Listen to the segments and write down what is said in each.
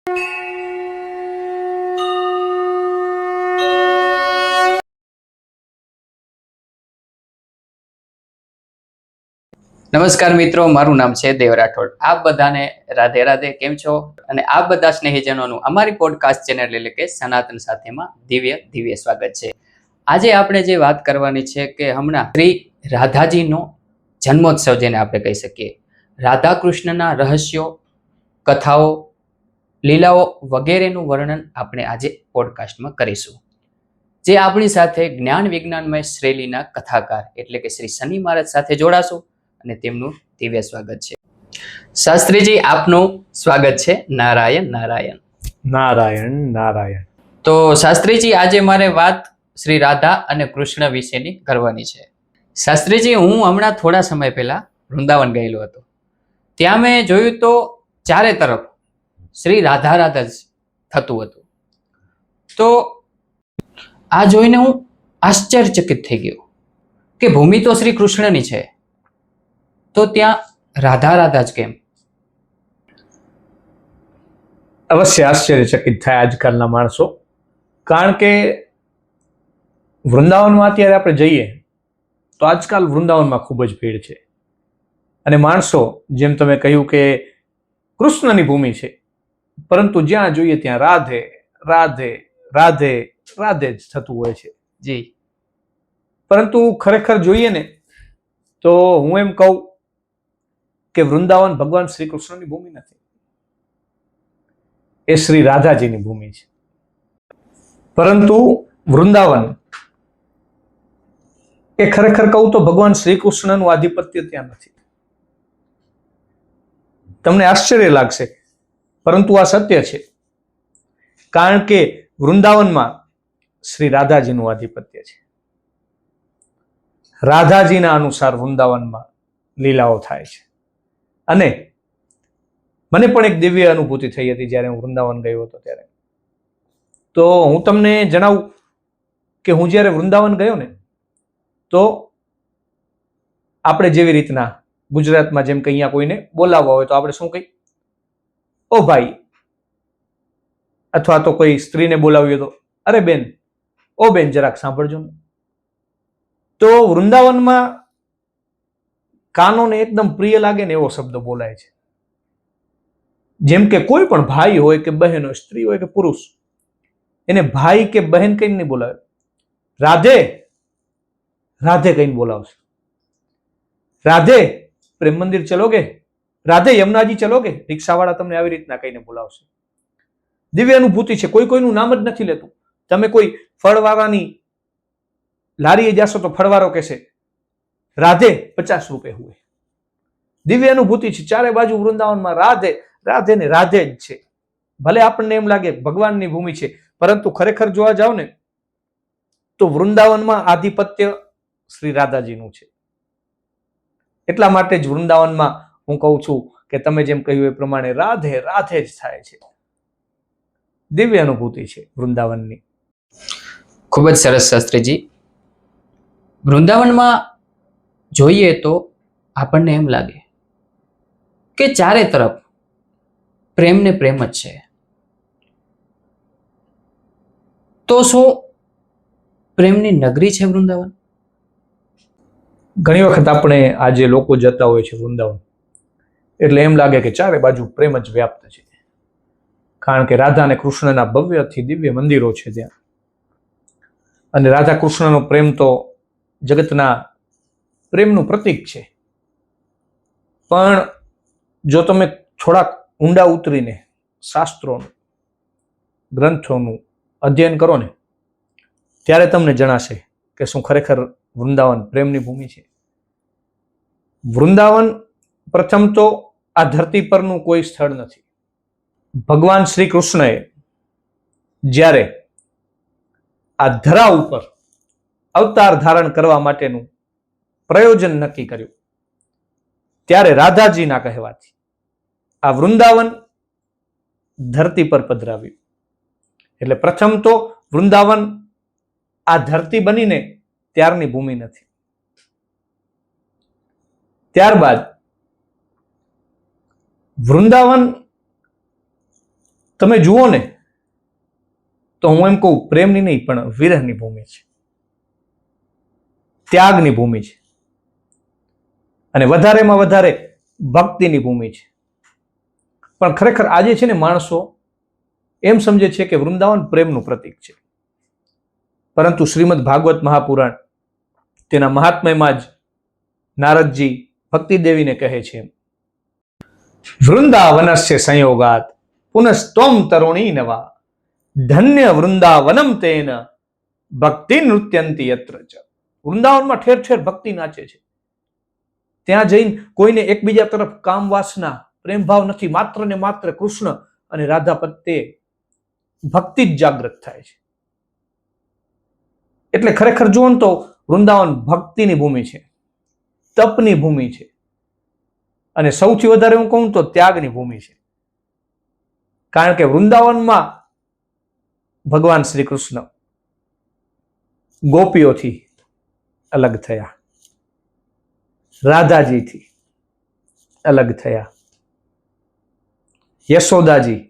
નમસ્કાર મિત્રો, મારું નામ છે દેવ રાઠોડ. આપ બધાને રાધે રાધે. કેમ છો? અને આપ બધા સ્નેહીજનોનું અમારી પોડકાસ્ટ ચેનલ એટલે કે સનાતન સાથેમાં દિવ્ય સ્વાગત છે. આજે આપણે જે વાત કરવાની છે કે હમણાં શ્રી રાધાજીનો જન્મોત્સવ જેને આપણે કહી શકીએ, રાધા કૃષ્ણના રહસ્યો, કથાઓ, લીલાઓ વગેરેનું વર્ણન આપણે આજે પોડકાસ્ટમાં કરીશું. જે આપણી સાથે જ્ઞાન વિજ્ઞાનમય શ્રેણીના કથાકાર એટલે કે શ્રી શનિ મહારાજ સાથે જોડાશું અને તેમનું દિવ્ય સ્વાગત છે. શાસ્ત્રીજી, આપનું સ્વાગત છે. નારાયણ નારાયણ. નારાયણ નારાયણ. તો શાસ્ત્રીજી, આજે મારે વાત શ્રી રાધા અને કૃષ્ણ વિશેની કરવાની છે. શાસ્ત્રીજી, હું હમણાં થોડા સમય પહેલા વૃંદાવન ગયેલો હતો. ત્યાં મેં જોયું તો ચારે તરફ શ્રી રાધા રાધા જ થતું હતું. તો આ જોઈને હું આશ્ચર્યચકિત થઈ ગયો કે ભૂમિ તો શ્રી કૃષ્ણની છે, તો ત્યાં રાધા રાધા જ કેમ? અવશ્ય આશ્ચર્યચકિત થાય આજકાલના માણસો, કારણ કે વૃંદાવનમાં અત્યારે આપણે જઈએ તો આજકાલ વૃંદાવનમાં ખૂબ જ ભીડ છે અને માણસો, જેમ તમે કહ્યું કે કૃષ્ણની ભૂમિ છે, પરંતુ જ્યાં જોઈએ ત્યાં રાધે રાધે રાધે રાધે જ થતું હોય છે. જી. પરંતુ ખરેખર જોઈએ ને તો હું એમ કહું કે વૃંદાવન ભગવાન શ્રી કૃષ્ણની ભૂમિ નથી, એ શ્રી રાધાજીની ભૂમિ છે. પરંતુ વૃંદાવન એ ખરેખર કહું તો ભગવાન શ્રી કૃષ્ણનું આધિપત્ય ત્યાં નથી. તમને આશ્ચર્ય લાગશે, પરંતુ આ સત્ય છે. કારણ કે વૃંદાવનમાં શ્રી રાધાજીનું આધિપત્ય છે. રાધાજીના અનુસાર વૃંદાવનમાં લીલાઓ થાય છે. અને મને પણ એક દિવ્ય અનુભૂતિ થઈ હતી જ્યારે હું વૃંદાવન ગયો હતો ત્યારે. તો હું તમને જણાવું કે હું જ્યારે વૃંદાવન ગયો ને, તો આપણે જેવી રીતના ગુજરાતમાં જેમ કે અહીંયા કોઈને બોલાવવા હોય તો આપણે શું કહીએ? ઓ ભાઈ. અથવા તો કોઈ સ્ત્રીને બોલાવીએ તો અરે બેન, ઓ બેન જરાક સાંભળજો ને. તો વૃંદાવનમાં કાનોને એકદમ પ્રિય લાગે ને એવો શબ્દ બોલાય છે. જેમ કે કોઈ પણ ભાઈ હોય કે બહેન હોય, સ્ત્રી હોય કે પુરુષ, એને ભાઈ કે બહેન કહીને નહીં બોલાવે, રાધે રાધે કહીને બોલાવશે. રાધે પ્રેમ મંદિર ચલોગે, રાધે યમુનાજી ચલોગે, રિક્ષાવાળા તમને આવી રીતના કહીને બોલાવશે. દિવ્ય અનુભૂતિ છે. કોઈ કોઈનું નામ જ નથી લેતું. તમે કોઈ ફળવાળાની લારીએ જાશો તો ફળવાળો કહેશે રાધે 50 રૂપિયા હુએ. દિવ્ય અનુભૂતિ છે. ચારે બાજુ વૃંદાવનમાં રાધે રાધે ને રાધે જ છે. ભલે આપણને એમ લાગે ભગવાનની ભૂમિ છે, પરંતુ ખરેખર જોવા જાવ ને તો વૃંદાવનમાં આધિપત્ય શ્રી રાધાજીનું છે. એટલા માટે જ વૃંદાવનમાં હું કહું છું કે તમે જેમ કહ્યું એ પ્રમાણે રાધે રાધે જ થાય છે. દિવ્ય અનુભૂતિ છે વૃંદાવનની. ખૂબ જ સરસ શાસ્ત્રીજી. વૃંદાવનમાં જોઈએ તો આપણને એમ લાગે કે ચારે તરફ પ્રેમ ને પ્રેમ જ છે. તો શું પ્રેમની નગરી છે વૃંદાવન? ઘણી વખત આપણે આજે લોકો જતા હોય છે વૃંદાવન, એટલે એમ લાગે કે ચારે બાજુ પ્રેમ જ વ્યાપ્ત છે. કારણ કે રાધા અને કૃષ્ણના ભવ્યથી દિવ્ય મંદિરો છે ત્યાં. અને રાધા કૃષ્ણનો પ્રેમ તો જગતના પ્રેમનું પ્રતીક છે. પણ જો તમે થોડાક ઊંડા ઉતરીને શાસ્ત્રોનું, ગ્રંથોનું અધ્યયન કરો ને, ત્યારે તમને જણાશે કે શું ખરેખર વૃંદાવન પ્રેમની ભૂમિ છે. વૃંદાવન પ્રથમ તો આ ધરતી પરનું કોઈ સ્થળ નથી. ભગવાન શ્રી કૃષ્ણએ જ્યારે આ ધરા ઉપર અવતાર ધારણ કરવા માટેનું પ્રયોજન નક્કી કર્યું, ત્યારે રાધાજીના કહેવાથી આ વૃંદાવન ધરતી પર પધરાવ્યું. એટલે પ્રથમ તો વૃંદાવન આ ધરતી બનીને ત્યારની ભૂમિ નથી. ત્યારબાદ વૃંદાવન તમે જુઓ ને તો હું એમ કહું, પ્રેમની નહીં પણ વિરહની ભૂમિ છે, ત્યાગની ભૂમિ છે, અને વધારેમાં વધારે ભક્તિની ભૂમિ છે. પણ ખરેખર આજે છે ને માણસો એમ સમજે છે કે વૃંદાવન પ્રેમનું પ્રતીક છે, પરંતુ શ્રીમદ ભાગવત મહાપુરાણ તેના મહાત્મ્યમાં જ નારદજી ભક્તિ દેવીને કહે છે, વૃંદાવનસ્ય સંયોગાત પુનસ્ત્વમ તરુણી નવા ધન્ય વૃંદાવનમ તેન ભક્તિ નૃત્યંતી યત્ર ચ. વૃંદાવનમાં ઠેર ઠેર ભક્તિ નાચે છે. ત્યાં જઈને કોઈને એકબીજા તરફ કામ વાસના પ્રેમ ભાવ નથી, માત્ર ને માત્ર કૃષ્ણ અને રાધા પ્રત્યે ભક્તિ જ જાગૃત થાય છે. એટલે ખરેખર જુઓ ને તો વૃંદાવન ભક્તિની ભૂમિ છે, તપની ભૂમિ છે, અને સૌથી વધારે હું કહું તો ત્યાગની ભૂમિ છે. કારણ કે વૃંદાવનમાં ભગવાન શ્રી કૃષ્ણ ગોપીઓથી અલગ થયા, રાધાજીથી અલગ થયા, યશોદાજી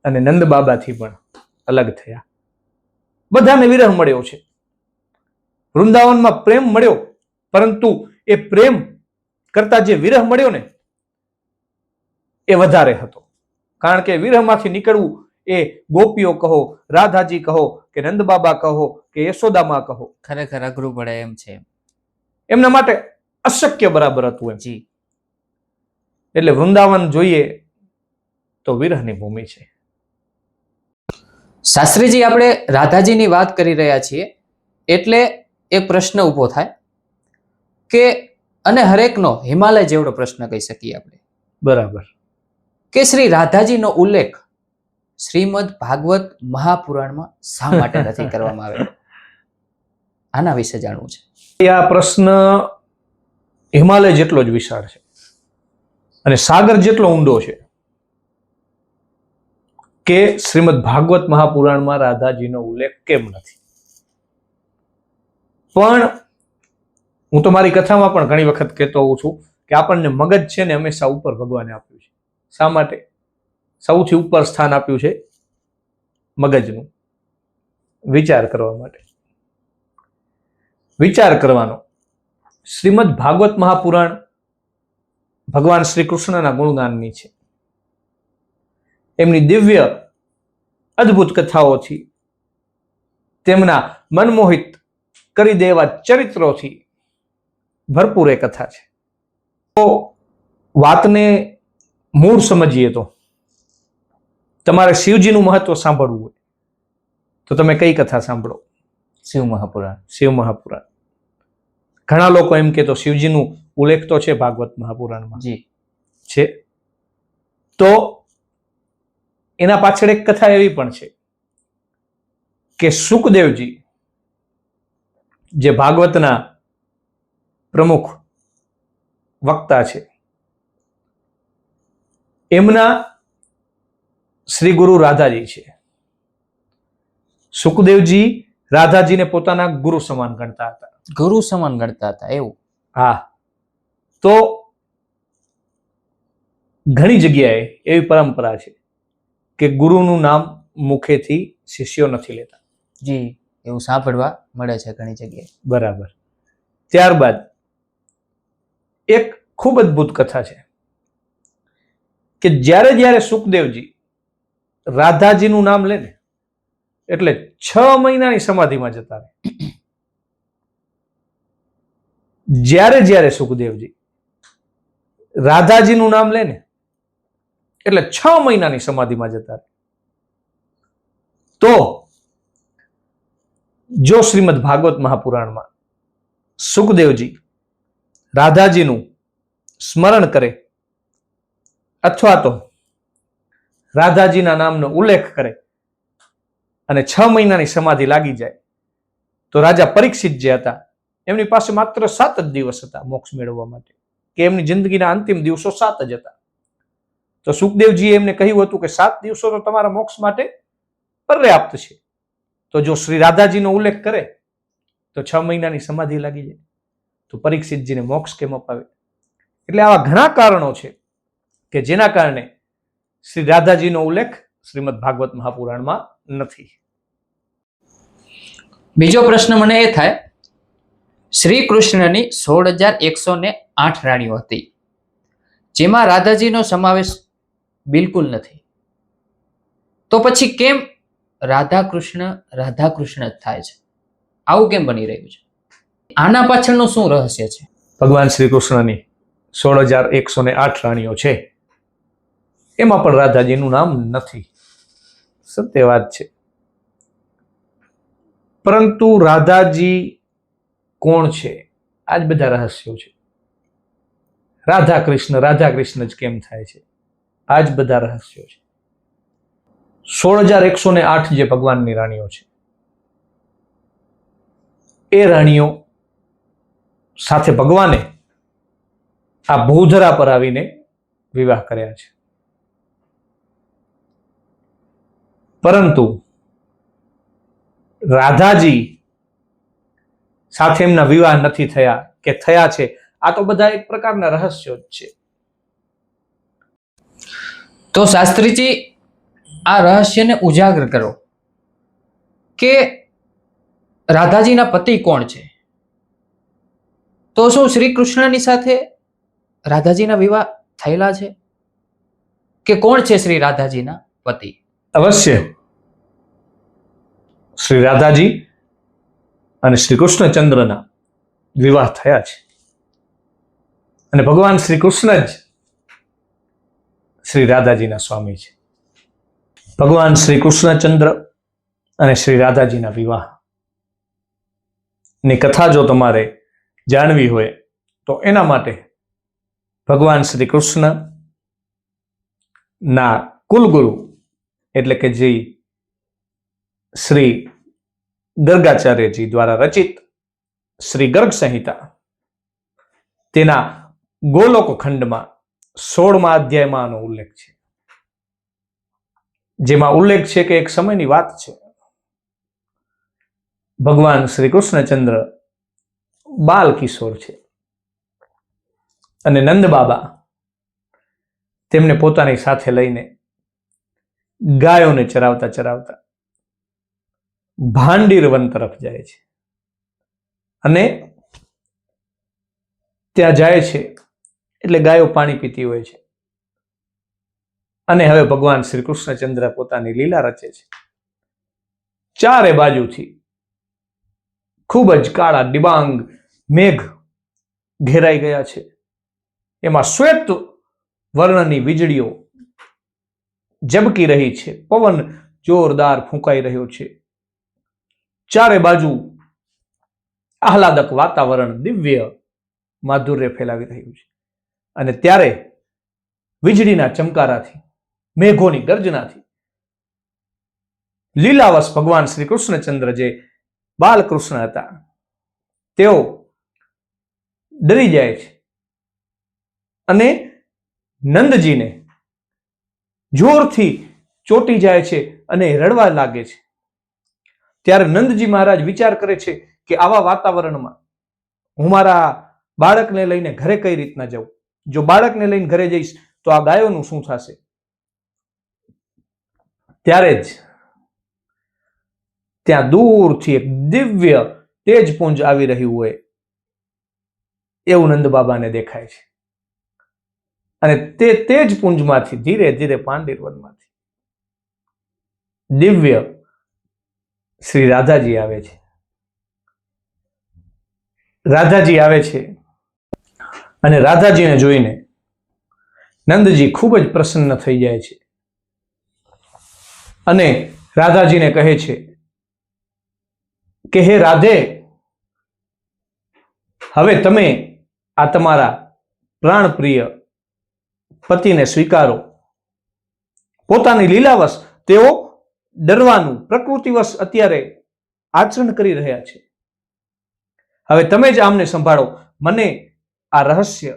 અને નંદ બાબાથી પણ અલગ થયા. બધાને વિરહ મળ્યો છે. વૃંદાવનમાં પ્રેમ મળ્યો, પરંતુ એ પ્રેમ કરતા જે વિરહ મળ્યો ને એ વધારે હતો. કારણ કે વિરહમાંથી નીકળવું એ ગોપીઓ કહો, રાધાજી કહો કે નંદ બાબા કહો કે યશોદામાં કહો, ખરેખર અઘરું પડે એમ છે. એમના માટે અશક્ય બરાબર હતું એમ. જી. એટલે વૃંદાવન જોઈએ તો વિરહની ભૂમિ છે. શાસ્ત્રીજી, આપણે રાધાજીની વાત કરી રહ્યા છીએ એટલે એક પ્રશ્ન ઊભો થાય કે, અને હરેકનો હિમાલય જેવડો પ્રશ્ન કહી શકીએ આપણે, બરાબર, કે શ્રી રાધાજીનો ઉલ્લેખ શ્રીમદ ભાગવત મહાપુરાણમાં શા માટે નથી કરવામાં આવ્યો? આના વિશે જાણવું છે. આ પ્રશ્ન હિમાલય જેટલો જ વિશાળ છે અને સાગર જેટલો ઊંડો છે કે શ્રીમદ ભાગવત મહાપુરાણમાં રાધાજીનો ઉલ્લેખ કેમ નથી. પણ હું તો મારી કથામાં પણ ઘણી વખત કહેતો હોઉં છું કે આપણને મગજ છે ને હંમેશા ઉપર ભગવાને આપ્યું છે. શા માટે? સૌથી ઉપર સ્થાન આપ્યું છે મગજનું, વિચાર કરવા માટે. વિચાર કરવાનો. શ્રીમદ ભાગવત મહાપુરાણ ભગવાન શ્રી કૃષ્ણના ગુણગાનની છે. એમની દિવ્ય અદ્ભુત કથાઓથી, તેમના મનમોહિત કરી દેવા ચરિત્રોથી ભરપૂર એ કથા છે. તો વાતને મૂળ સમજીએ તો તમારે શિવજીનું મહત્વ સાંભળવું હોય તો તમે કઈ કથા સાંભળો? શિવ મહાપુરાણ. શિવ મહાપુરાણ. ઘણા લોકો એમ કે તો શિવજીનું ઉલ્લેખ તો છે ભાગવત મહાપુરાણમાં જી છે, તો એના પાછળ એક કથા એવી પણ છે કે સુખદેવજી જે ભાગવતના પ્રમુખ વક્તા છે, એમના શ્રી ગુરુ રાધાજી છે. સુખદેવજી રાધાજીને પોતાના ગુરુ સમાન ગણતા હતા. ગુરુ સમાન ગણતા હતા એવું? હા. તો ઘણી જગ્યાએ એવી પરંપરા છે કે ગુરુનું નામ મુખેથી શિષ્યો નથી લેતા. જી, એવું સાંભળવા મળે છે ઘણી જગ્યાએ. બરાબર. ત્યારબાદ એક ખૂબ અદ્ભુત કથા છે કે જ્યારે જ્યારે સુખદેવજી રાધાજીનું નામ લે ને એટલે 6 મહિનાની સમાધિમાં જતા રહે. જ્યારે જ્યારે સુખદેવજી રાધાજીનું નામ લે ને એટલે 6 મહિનાની સમાધિમાં જતા રહે. તો જો શ્રીમદ ભાગવત મહાપુરાણમાં સુખદેવજી રાધાજીનું સ્મરણ કરે અથવા તો રાધાજીના નામનો ઉલ્લેખ કરે અને 6 મહિનાની સમાધિ લાગી જાય તો રાજા પરીક્ષિત જે હતા એમની પાસે માત્ર 7 જ દિવસ હતા મોક્ષ મેળવવા માટે, કે એમની જિંદગીના અંતિમ દિવસો 7 જ હતા. તો સુખદેવજીએ એમને કહ્યું હતું કે 7 દિવસો તો તમારા મોક્ષ માટે પર્યાપ્ત છે. તો જો શ્રી રાધાજીનો ઉલ્લેખ કરે તો 6 મહિનાની સમાધિ લાગી જાય તો પરીક્ષિતજીને મોક્ષ કેમ અપાવે? એટલે આવા ઘણા કારણો છે કે જેના કારણે શ્રી રાધાજીનો ઉલ્લેખ શ્રીમદ ભાગવત મહાપુરાણમાં નથી. બીજો પ્રશ્ન મને એ થાય, શ્રી કૃષ્ણની 16,108 રાણીઓ હતી, જેમાં રાધાજીનો સમાવેશ બિલકુલ નથી. તો પછી કેમ રાધા કૃષ્ણ જ થાય છે? આવું કેમ બની રહ્યું છે? આના પાછળનું શું રહસ્ય છે? ભગવાન શ્રી કૃષ્ણની 16,108 રાણીઓ છે, એમાં પણ રાધાજીનું નામ નથી. સત્ય વાત છે. પરંતુ રાધાજી કોણ છે? આ જ બધા રહસ્યો છે. રાધા કૃષ્ણ જ કેમ થાય છે? આ જ બધા રહસ્યો છે. 16,108 જે ભગવાનની રાણીઓ છે, એ રાણીઓ સાથે ભગવાને આ ભૂધરા પર આવીને વિવાહ કર્યા છે. પરંતુ રાધાજી સાથે એમના વિવાહ નથી થયા કે થયા છે, આ તો બધા એક પ્રકારના રહસ્યો જ છે. તો શાસ્ત્રીજી, આ રહસ્યને ઉજાગર કરો કે રાધાજીના પતિ કોણ છે? તો શું શ્રી કૃષ્ણની સાથે રાધાજીના વિવાહ થયેલા છે કે કોણ છે શ્રી રાધાજીના પતિ? અવશ્ય શ્રી રાધાજી અને શ્રી કૃષ્ણચંદ્રના વિવાહ થયા છે. અને ભગવાન શ્રી કૃષ્ણ જ શ્રી રાધાજીના સ્વામી છે. ભગવાન શ્રી કૃષ્ણચંદ્ર અને શ્રી રાધાજીના વિવાહ ની કથા જો તમારે જાણવી હોય તો એના માટે ભગવાન શ્રી કૃષ્ણ ના કુલગુરુ એટલે કે જે શ્રી ગર્ગાચાર્યજી દ્વારા રચિત શ્રી ગર્ગ સંહિતા, તેના ગોલોક ખંડમાં 16મા અધ્યાયમાં આનો ઉલ્લેખ છે. જેમાં ઉલ્લેખ છે કે એક સમયની વાત છે, ભગવાન શ્રી કૃષ્ણચંદ્ર બાલ કિશોર છે અને નંદ બાબા તેમને પોતાની સાથે લઈને ગાયોને ચરાવતા ચરાવતા ભાંડીર વન તરફ જાય છે. અને ત્યાં જાય છે એટલે ગાયો પાણી પીતી હોય છે. અને હવે ભગવાન શ્રી કૃષ્ણચંદ્ર પોતાની લીલા રચે છે. ચારે બાજુથી ખૂબ જ કાળા ડિબાંગ મેઘ ઘેરાઈ ગયા છે. એમાં શ્વેત વર્ણની વીજળીઓ ઝબકી રહી છે. પવન જોરદાર ફૂંકાઈ રહ્યો છે. ચારે બાજુ આહલાદક વાતાવરણ, દિવ્ય માધુર્ય ફેલાવી રહ્યું છે. અને ત્યારે વીજળીના ચમકારાથી, મેઘોની ગર્જનાથી લીલાવશ ભગવાન શ્રી કૃષ્ણચંદ્ર જે બાલકૃષ્ણ હતા, તેઓ ડરી જાય છે અને નંદજીને જોરથી ચોંટી જાય છે અને રડવા લાગે છે. ત્યારે નંદજી મહારાજ વિચાર કરે છે કે આવા વાતાવરણમાં હું મારા બાળકને લઈને ઘરે કઈ રીતના જઉં? જો બાળકને લઈને ઘરે જઈશ તો આ ગાયોનું શું થશે? ત્યારે જ ત્યાં દૂરથી એક દિવ્ય તેજપુંજ આવી રહ્યું હોય એવું નંદ બાબાને દેખાય છે. અને તે તેજપુંજમાંથી ધીરે ધીરે પાંડીર વનમાંથી દિવ્ય શ્રી રાધાજી આવે છે. રાધાજી આવે છે અને રાધાજીને જોઈને નંદજી ખૂબ જ પ્રસન્ન થઈ જાય છે અને રાધાજીને કહે છે કે હે રાધે, હવે તમે આ તમારા પ્રાણપ્રિય પતિને સ્વીકારો. પોતાની લીલાવશ તેઓ ડરવાનું પ્રકૃતિવશ અત્યારે આચરણ કરી રહ્યા છે. હવે તમે જ આમને સંભાળો. મને આ રહસ્ય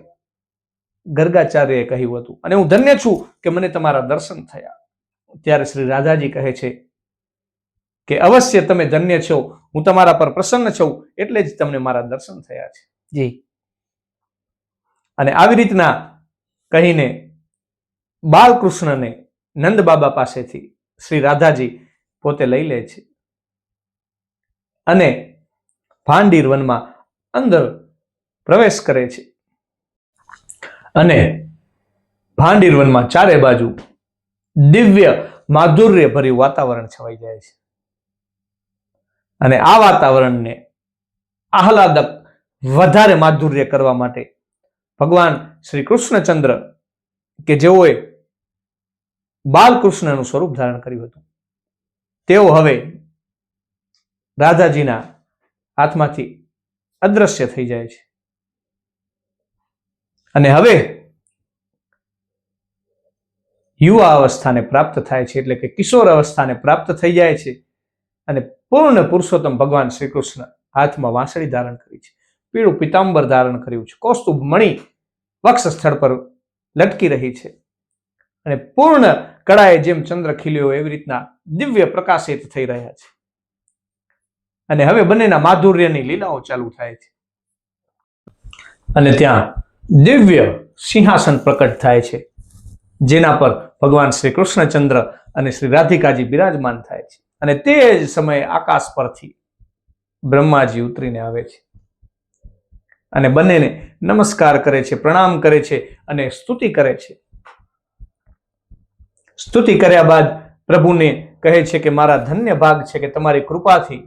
ગર્ગાચાર્યએ કહ્યું હતું અને હું ધન્ય છું કે મને તમારા દર્શન થયા. ત્યારે શ્રી રાધાજી કહે છે કે અવશ્ય તમે ધન્ય છો, હું તમારા પર પ્રસન્ન છું, એટલે જ તમને મારા દર્શન થયા છે. જી. અને આવી રીતના કહીને બાલકૃષ્ણને નંદ બાબા પાસેથી શ્રી રાધાજી પોતે લઈ લે છે અને ભાંડીર વનમાં અંદર પ્રવેશ કરે છે અને ભાંડીર વનમાં ચારે બાજુ દિવ્ય માધુર્ય ભર્યું વાતાવરણ છવાઈ જાય છે અને આ વાતાવરણને આહલાદક વધારે માધુર્ય કરવા માટે ભગવાન શ્રી કૃષ્ણચંદ્ર કે જેઓએ બાલકૃષ્ણનું સ્વરૂપ ધારણ કર્યું હતું તેઓ હવે રાધાજીના હાથમાંથી અદ્રશ્ય થઈ જાય છે અને હવે યુવા અવસ્થાને પ્રાપ્ત થાય છે, એટલે કે કિશોર અવસ્થાને પ્રાપ્ત થઈ જાય છે અને પૂર્ણ પુરુષોત્તમ ભગવાન શ્રી કૃષ્ણ હાથમાં વાંસળી ધારણ કરી છે, પીળું પિતાંબર ધારણ કર્યું છે, કૌસ્તુભ મણિ વક્ષ સ્થળ પર લટકી રહી છે અને પૂર્ણ કળાએ જેમ ચંદ્ર ખીલ્યો એવી રીતના દિવ્ય પ્રકાશિત થઈ રહ્યા છે અને હવે બંનેના માધુર્યની લીલાઓ ચાલુ થાય છે અને ત્યાં દિવ્ય સિંહાસન પ્રકટ થાય છે જેના પર ભગવાન શ્રી કૃષ્ણચંદ્ર અને શ્રી રાધિકાજી બિરાજમાન થાય છે અને તે જ સમયે આકાશ પરથી બ્રહ્માજી ઉતરીને આવે છે અને બંનેને નમસ્કાર કરે છે, પ્રણામ કરે છે અને સ્તુતિ કરે છે. સ્તુતિ કર્યા બાદ પ્રભુને કહે છે કે મારા ધન્ય ભાગ છે કે તમારી કૃપાથી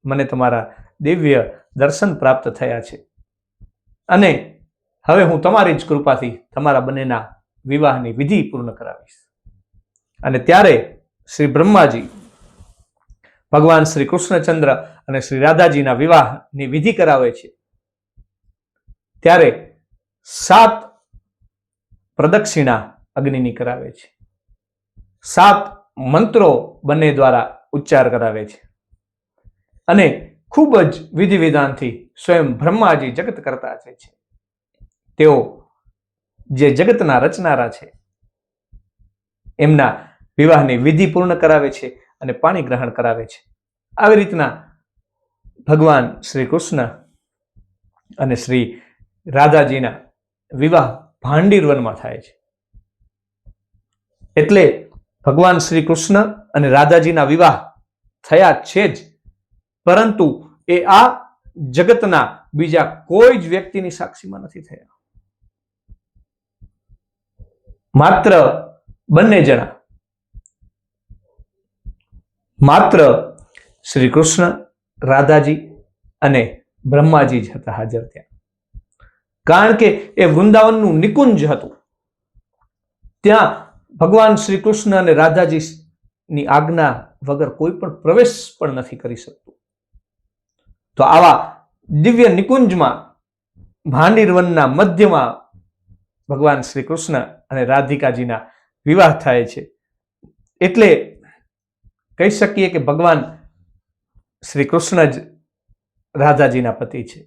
મને તમારા દિવ્ય દર્શન પ્રાપ્ત થયા છે અને હવે હું તમારી જ કૃપાથી તમારા બંનેના વિવાહની વિધિ પૂર્ણ કરાવીશ. અને ત્યારે શ્રી બ્રહ્માજી ભગવાન શ્રી કૃષ્ણચંદ્ર અને શ્રી રાધાજીના વિવાહની વિધિ કરાવે છે. ત્યારે 7 પ્રદક્ષિણા અગ્નિની કરાવે છે, 7 મંત્રો બંને દ્વારા ઉચ્ચાર કરાવે છે અને ખૂબ જ વિધિ વિધાનથી સ્વયં બ્રહ્માજી જગત કરતા છે. તેઓ જે જગતના રચનારા છે એમના વિવાહની વિધિ પૂર્ણ કરાવે છે અને પાણી ગ્રહણ કરાવે છે. આવી રીતના ભગવાન શ્રી કૃષ્ણ અને શ્રી રાધાજીના વિવાહ ભાંડીર વનમાં થાય છે. એટલે ભગવાન શ્રી કૃષ્ણ અને રાધાજીના વિવાહ થયા છે જ, પરંતુ એ આ જગતના બીજા કોઈ જ વ્યક્તિની સાક્ષીમાં નથી થયા. માત્ર બંને જણા, માત્ર શ્રી કૃષ્ણ, રાધાજી અને બ્રહ્માજી જ હતા હાજર ત્યાં. કારણ કે એ વૃંદાવનનું નિકુંજ હતું. ત્યાં ભગવાન શ્રી કૃષ્ણ અને રાધાજીની આજ્ઞા વગર કોઈ પણ પ્રવેશ પણ નથી કરી શકતું. તો આવા દિવ્ય નિકુંજમાં ભાંડીર વનના મધ્યમાં ભગવાન શ્રી કૃષ્ણ અને રાધિકાજીના વિવાહ થાય છે. એટલે કહી શકીએ કે ભગવાન શ્રી કૃષ્ણ જ રાધાજીના પતિ છે.